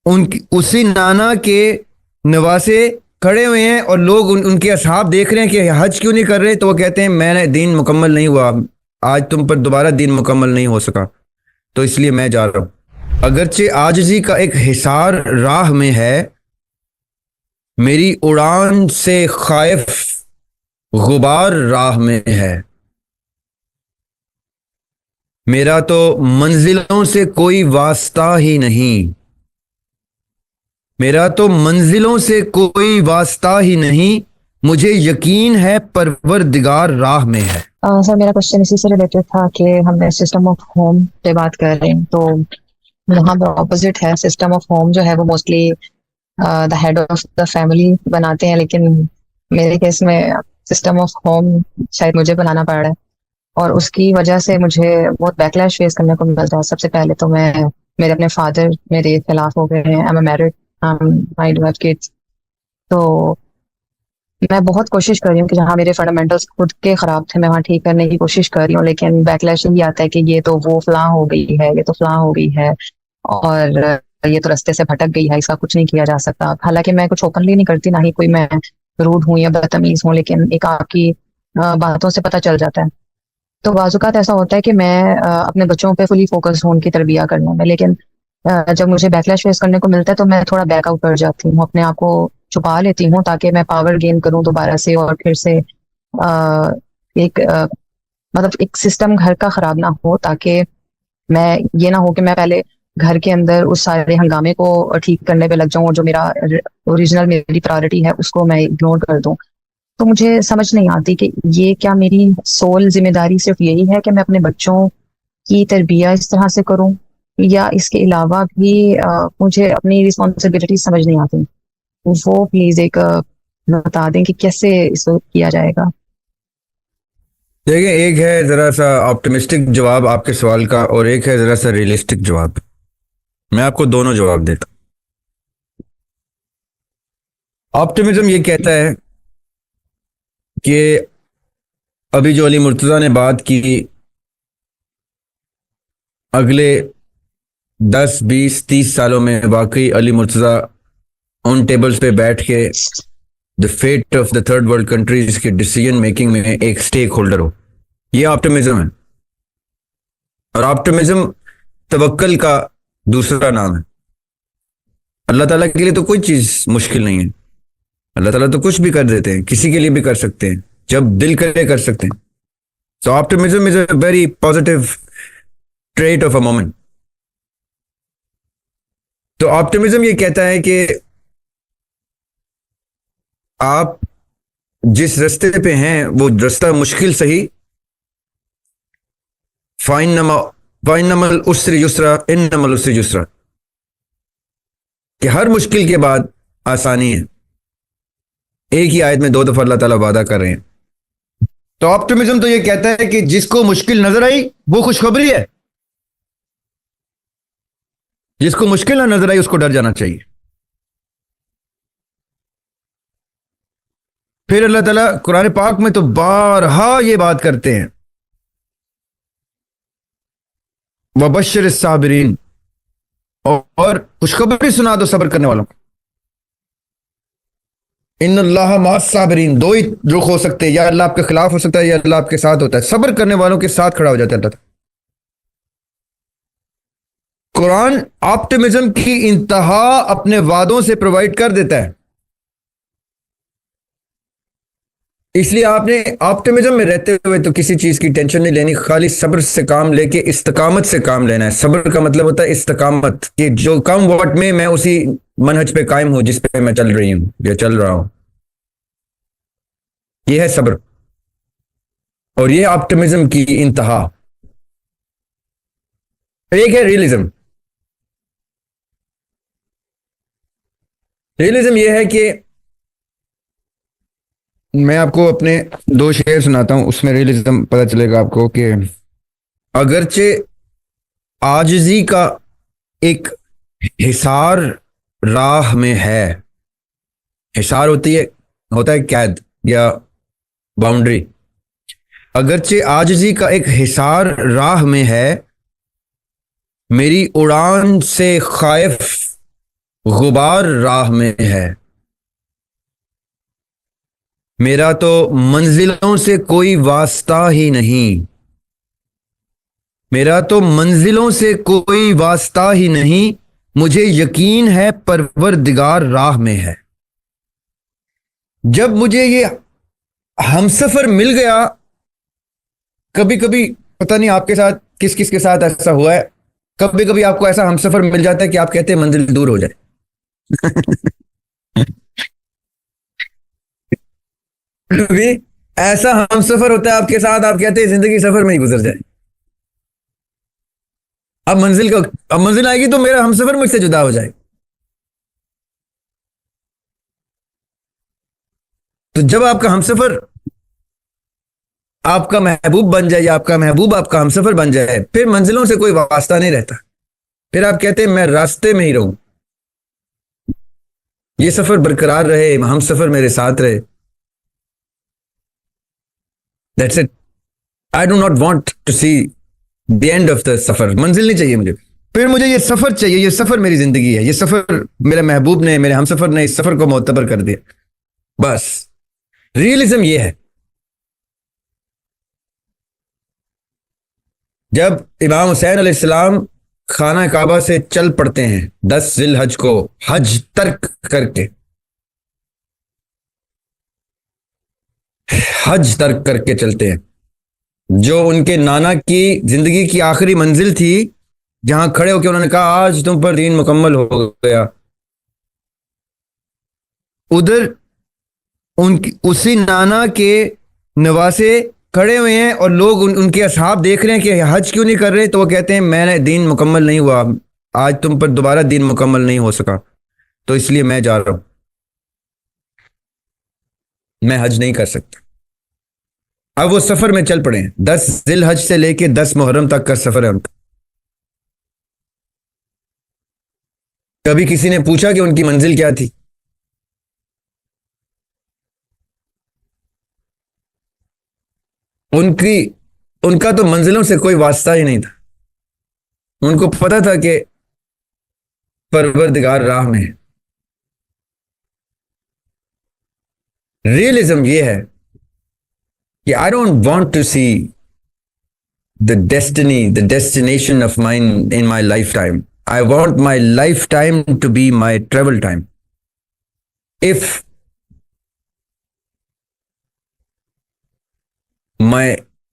उनकी उसी नाना के नवासे खड़े हुए हैं और लोग उनके असहाब देख रहे हैं कि हज क्यों नहीं कर रहे, तो वो कहते हैं मैंने दीन मुकम्मल नहीं हुआ, आज तुम पर दोबारा दीन मुकम्मल नहीं हो सका, तो इसलिए मैं जा रहा हूं। अगरचे आजिजी का एक हिसार राह में है, मेरी उड़ान से खाइफ गुबार राह में है। मेरा तो मंजिलों से कोई वास्ता ही नहीं, मेरा तो मंजिलों से कोई वास्ता ही नहीं, मुझे यकीन है परवरदिगार राह में है। सर मेरा क्वेश्चन इसी से रिलेटेड था कि हमने सिस्टम ऑफ होम पे बात कर रहे हैं, तो वहाँ पे ऑपोजिट है। सिस्टम ऑफ होम जो है वो mostly the head of the family बनाते हैं, लेकिन मेरे केस में सिस्टम ऑफ होम शायद मुझे बनाना पड़ रहा है, और उसकी वजह से मुझे बहुत बैकलैश फेस करने को मिलता है। सबसे पहले तो मेरे अपने फादर मेरे खिलाफ हो गए हैं। I am married, I do have kids. तो मैं बहुत कोशिश कर रही हूँ कि जहाँ मेरे फंडामेंटल्स खुद के खराब थे मैं वहाँ ठीक करने की कोशिश कर रही हूँ, लेकिन बैकलैश यही आता है कि ये तो वो फलां हो गई है, ये तो फलां हो गई है, और ये तो रास्ते से भटक गई है, इसका कुछ नहीं किया जा सकता। हालांकि मैं कुछ ओपनली नहीं करती, ना ही कोई मैं रूड हूँ या बदतमीज हूँ, लेकिन एक आपकी बातों से पता चल जाता है। तो बाजुकात ऐसा होता है कि मैं अपने बच्चों पे फुली फोकस हूँ उनकी तरबियत करने में, लेकिन जब मुझे बैकलैश फेस करने को मिलता है तो मैं थोड़ा बैकआउट कर जाती हूँ, अपने आप को छुपा लेती हूँ ताकि मैं पावर गेन करूँ दोबारा से, और फिर से एक मतलब एक सिस्टम घर का खराब ना हो, ताकि मैं ये ना हो कि मैं पहले घर के अंदर उस सारे हंगामे को ठीक करने पे लग जाऊं और जो मेरा ओरिजिनल मेरी प्रायोरिटी है उसको मैं इग्नोर कर दूं। तो मुझे समझ नहीं आती कि ये क्या मेरी सोल जिम्मेदारी सिर्फ यही है कि मैं अपने बच्चों की तरबियत इस तरह से करूं, या इसके अलावा भी मुझे अपनी रिस्पॉन्सिबिलिटी समझ नहीं आती। वो प्लीज एक बता दें कि कैसे इसको किया जाएगा। देखिए, एक है जरा सा ऑप्टिमिस्टिक जवाब आपके सवाल का और एक है जरा सा रियलिस्टिक जवाब। मैं आपको दोनों जवाब देता हूं। ऑप्टिमिज्म ये कहता है कि अभी जो अली मुर्तज़ा ने बात की, अगले 10 20 30 सालों में वाकई अली मुर्तज़ा उन टेबल्स पे बैठ के the fate of the third world countries के डिसीजन मेकिंग में एक स्टेक होल्डर हो। ये ऑप्टिमिज्म है। और ऑप्टिमिज्म तवक्कल का दूसरा नाम है। अल्लाह ताला के लिए तो कोई चीज मुश्किल नहीं है। अल्लाह ताला तो कुछ भी कर देते हैं, किसी के लिए भी कर सकते हैं, जब दिल करे कर सकते हैं। तो optimism is a very positive trait of a moment. तो ऑप्टिमिज्म ये कहता है कि आप जिस रास्ते पे हैं वो रास्ता मुश्किल सही, फाइन नमल उसरी युसरा इन नमल उसरी युसरा, कि हर मुश्किल के बाद आसानी है। एक ही आयत में 2 दफा अल्लाह ताला वादा कर रहे हैं। तो ऑप्टिमिज्म तो ये कहता है कि जिसको मुश्किल नजर आई वो खुशखबरी है, जिसको मुश्किल ना नजर आई उसको डर जाना चाहिए। फिर अल्लाह ताला कुरान पाक में तो बारहा ये बात करते हैं, वबश्शिर साबिरीन, और खुशखबरी सुना दो सब्र करने वालों को। इन्नल्लाह मास साबिरीन, दो ही रुख हो सकते हैं, या अल्लाह आपके खिलाफ हो सकता है या अल्लाह आपके साथ होता है। सब्र करने वालों के साथ खड़ा हो जाता है अल्लाह। कुरान ऑप्टिमिज्म की इंतहा अपने वादों से प्रोवाइड कर देता है। इसलिए आपने ऑप्टिमिज्म में रहते हुए तो किसी चीज की टेंशन नहीं लेनी, खाली सब्र से काम लेके इस्तकामत से काम लेना है। सब्र का मतलब होता है इस्तकामत, कि जो कम वक्त में मैं उसी मनहज पे कायम हूं जिस पे मैं चल रही हूं या चल रहा हूं। यह है सब्र, और यह ऑप्टिमिज्म की इंतहा। एक है रियलिज्म। रियलिज्म यह है कि मैं आपको अपने 2 शेर सुनाता हूं, उसमें रियलिज्म पता चलेगा आपको कि अगरचे आजिजी का एक हिसार राह में है। हिसार होता है कैद या बाउंड्री। अगरचे आजिजी का एक हिसार राह में है, मेरी उड़ान से खाइफ गुबार राह में है। मेरा तो मंजिलों से कोई वास्ता ही नहीं, मेरा तो मंजिलों से कोई वास्ता ही नहीं, मुझे यकीन है परवरदिगार राह में है। जब मुझे ये हमसफर मिल गया, कभी कभी पता नहीं आपके साथ किस किस के साथ ऐसा हुआ है, कभी कभी आपको ऐसा हमसफर मिल जाता है कि आप कहते हैं मंजिल दूर हो जाए। कभी ऐसा हमसफर होता है आपके साथ, आप कहते हैं जिंदगी सफर में ही गुजर जाए। अब मंजिल आएगी तो मेरा हमसफर मुझसे जुदा हो जाए। तो जब आपका हमसफर आपका महबूब बन जाए या आपका महबूब आपका हमसफर बन जाए, फिर मंजिलों से कोई वास्ता नहीं रहता। फिर आप कहते हैं मैं रास्ते में ही रहूं, ये सफर बरकरार रहे, हमसफर मेरे साथ रहे। That's it. I do not want to see the end of the सफर। मंजिल नहीं चाहिए मुझे, फिर मुझे ये सफर चाहिए। ये सफर मेरी जिंदगी है, ये सफर मेरे महबूब ने, मेरे हमसफर ने इस सफर को मोतबर कर दिया। बस रियलिज्म ये है। जब इमाम हुसैन अलैहिस्सलाम खाना काबा से चल पड़ते हैं 10 जिलहज को हज तर्क करके, हज तर्क करके चलते हैं, जो उनके नाना की जिंदगी की आखिरी मंजिल थी, जहां खड़े होकर उन्होंने कहा आज तुम पर दीन मुकम्मल हो गया। उधर उनकी उसी नाना के नवासे खड़े हुए हैं और लोग उनके असहाब देख रहे हैं कि हज क्यों नहीं कर रहे, तो वो कहते हैं मैंने दीन मुकम्मल नहीं हुआ, आज तुम पर दोबारा दीन मुकम्मल नहीं हो सका, तो इसलिए मैं जा रहा हूं, मैं हज नहीं कर सकता। अब वो सफर में चल पड़े हैं, 10 जिलहज से लेके 10 मुहर्रम तक का सफर है उनका। कभी किसी ने पूछा कि उनकी मंजिल क्या थी? उनका तो मंजिलों से कोई वास्ता ही नहीं था। उनको पता था कि परवरदिगार राह में है। रियलिज्म ये है कि I don't want to see the destination of mine in my lifetime. I want my lifetime to be my travel time. If my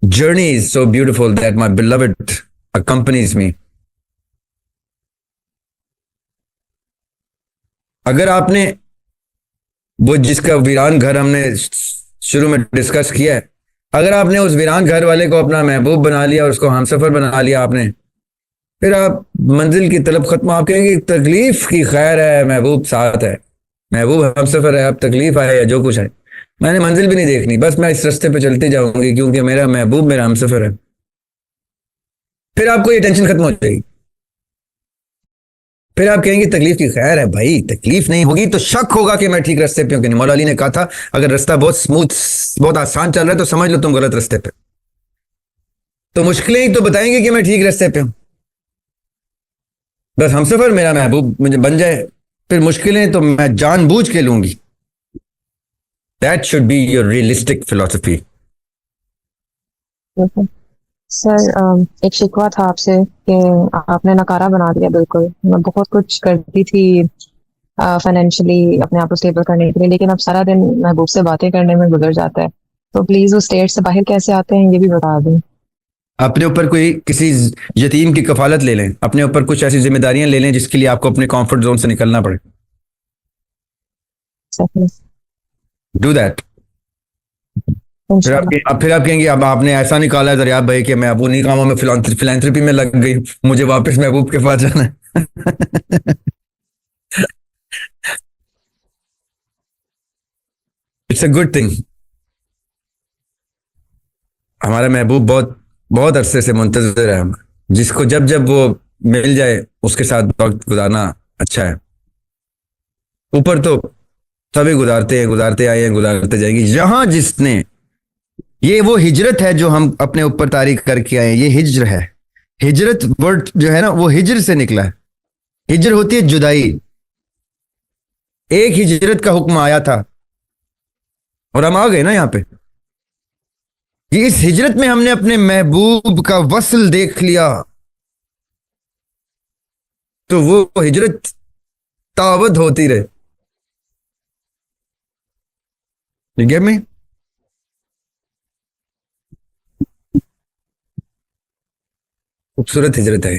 journey is so beautiful that my beloved accompanies me. अगर आपने वो जिसका वीरान घर हमने शुरू में discuss किया है, अगर आपने उस वीरान घर वाले को अपना महबूब बना लिया और उसको हमसफर बना लिया आपने, फिर आप मंजिल की तलब खत्म। आप कहेंगे तकलीफ की खैर है, महबूब साथ है, महबूब हमसफर है, अब तकलीफ आए या जो कुछ है, मैंने मंजिल भी नहीं देखनी, बस मैं इस रास्ते पे चलती जाऊंगी क्योंकि मेरा महबूब मेरा हमसफर है। फिर आपको ये टेंशन खत्म हो जाएगी। फिर आप कहेंगे तकलीफ की खैर है। भाई तकलीफ नहीं होगी तो शक होगा कि मैं ठीक रास्ते पे हूं कि नहीं। मौला अली ने कहा था अगर रास्ता बहुत स्मूथ बहुत आसान चल रहा है तो समझ लो तुम गलत रास्ते पे। तो मुश्किलें ही तो बताएंगे कि मैं ठीक रास्ते पे हूं। बस हमसफर मेरा महबूब मुझे बन जाए, फिर मुश्किलें तो मैं जानबूझ के लूंगी। That should be your realistic philosophy. Sir एक शिकवा था आपसे कि आपने नकारा बना दिया। बिल्कुल, मैं बहुत कुछ करती थी फाइनेंशियली अपने आप को स्टेबल करने के लिए, लेकिन अब सारा दिन महबूब से बातें करने में गुजर जाता है। तो प्लीज उस स्टेट से बाहर कैसे आते हैं ये भी बता दें। अपने ऊपर कोई किसी यतीम की कफालत ले लें, अपने ऊपर कुछ ऐसी जिम्मेदारियां ले लें जिसके लिए आपको अपने कंफर्ट जोन से निकलना पड़े। Do that. फिर आप कहेंगे अब आपने ऐसा निकाला है दरिया भाई कि मैं अब उन्हीं कामों में फिलैंथ्रोपी में लग गई, मुझे वापस महबूब के पास जाना है। It's a good thing. हमारा महबूब बहुत बहुत अरसे से मुंतजर है, जिसको जब जब वो मिल जाए उसके साथ वक्त गुजारना अच्छा है। ऊपर तो सभी गुजारते हैं, गुजारते आए हैं, गुजारते जाएंगे। जहां जिसने ये वो हिजरत है जो हम अपने ऊपर तारीख करके आए हैं, ये हिज्र है। हिजरत वर्ड जो है ना वो हिज्र से निकला है। हिज्र होती है जुदाई। एक हिजरत का हुक्म आया था और हम आ गए ना यहाँ पे कि इस हिजरत में हमने अपने महबूब का वस्ल देख लिया, तो वो हिजरत ताबद होती रहे। You get me? खूबसूरत हिजरत है।